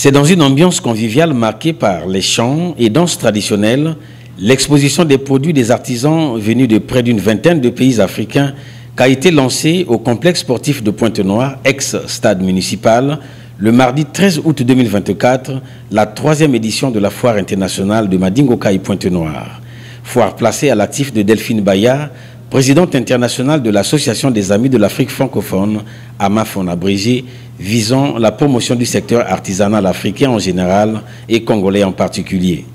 C'est dans une ambiance conviviale marquée par les chants et danses traditionnelles, l'exposition des produits des artisans venus de près d'une vingtaine de pays africains qu'a été lancée au complexe sportif de Pointe-Noire, ex-stade municipal, le mardi 13 août 2024, la 3e édition de la Foire internationale de Madingo-Kai Pointe-Noire. Foire placée à l'actif de Delphine Baya, présidente internationale de l'Association des Amis de l'Afrique francophone, AMAF en abrégé, visant la promotion du secteur artisanal africain en général et congolais en particulier.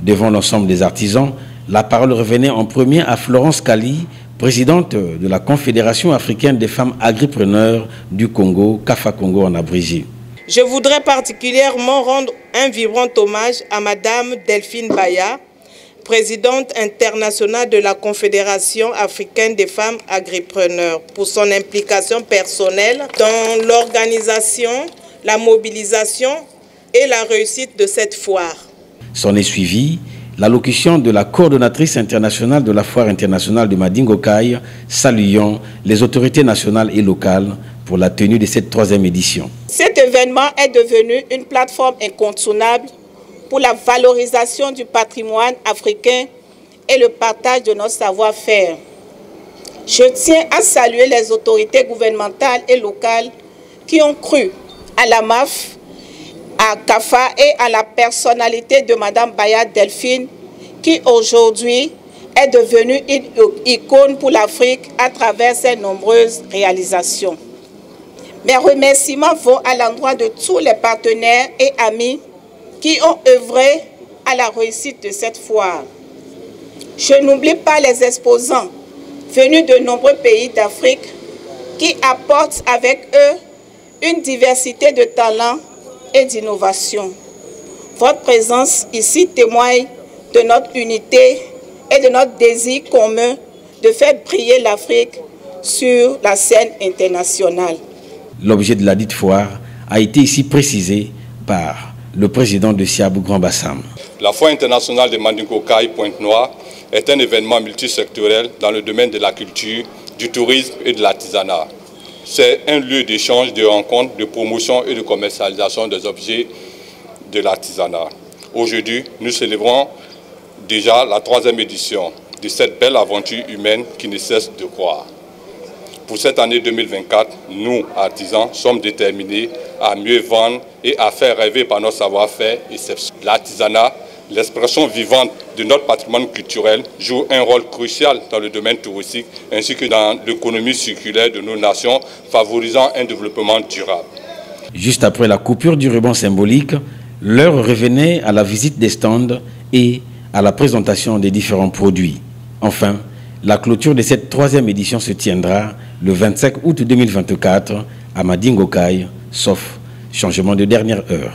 Devant l'ensemble des artisans, la parole revenait en premier à Florence Kali, présidente de la Confédération africaine des femmes agripreneurs du Congo, CAFA Congo en abrégé. Je voudrais particulièrement rendre un vibrant hommage à Madame Delphine Baya, présidente internationale de la Confédération africaine des femmes agripreneurs, pour son implication personnelle dans l'organisation, la mobilisation et la réussite de cette foire. S'en est suivi l'allocution de la coordonnatrice internationale de la Foire internationale de Madingo-Kai, saluant les autorités nationales et locales pour la tenue de cette 3e édition. Cet événement est devenu une plateforme incontournable pour la valorisation du patrimoine africain et le partage de notre savoir-faire. Je tiens à saluer les autorités gouvernementales et locales qui ont cru à la MAF, à CAFA et à la personnalité de Madame Baya Delphine, qui aujourd'hui est devenue une icône pour l'Afrique à travers ses nombreuses réalisations. Mes remerciements vont à l'endroit de tous les partenaires et amis qui ont œuvré à la réussite de cette foire. Je n'oublie pas les exposants venus de nombreux pays d'Afrique qui apportent avec eux une diversité de talents et d'innovation. Votre présence ici témoigne de notre unité et de notre désir commun de faire briller l'Afrique sur la scène internationale. L'objet de la dite foire a été ici précisé par le président de Siabou Grand Bassam. La Foire internationale de Madingo-Kai Pointe-Noire est un événement multisectoriel dans le domaine de la culture, du tourisme et de l'artisanat. C'est un lieu d'échange, de rencontres, de promotion et de commercialisation des objets de l'artisanat. Aujourd'hui, nous célébrons déjà la 3e édition de cette belle aventure humaine qui ne cesse de croître. Pour cette année 2024, nous, artisans, sommes déterminés à mieux vendre et à faire rêver par notre savoir-faire exceptionnel. L'artisanat, l'expression vivante de notre patrimoine culturel, joue un rôle crucial dans le domaine touristique ainsi que dans l'économie circulaire de nos nations, favorisant un développement durable. Juste après la coupure du ruban symbolique, l'heure revenait à la visite des stands et à la présentation des différents produits. Enfin, la clôture de cette 3e édition se tiendra le 25 août 2024 à Madingo-Kai, sauf changement de dernière heure.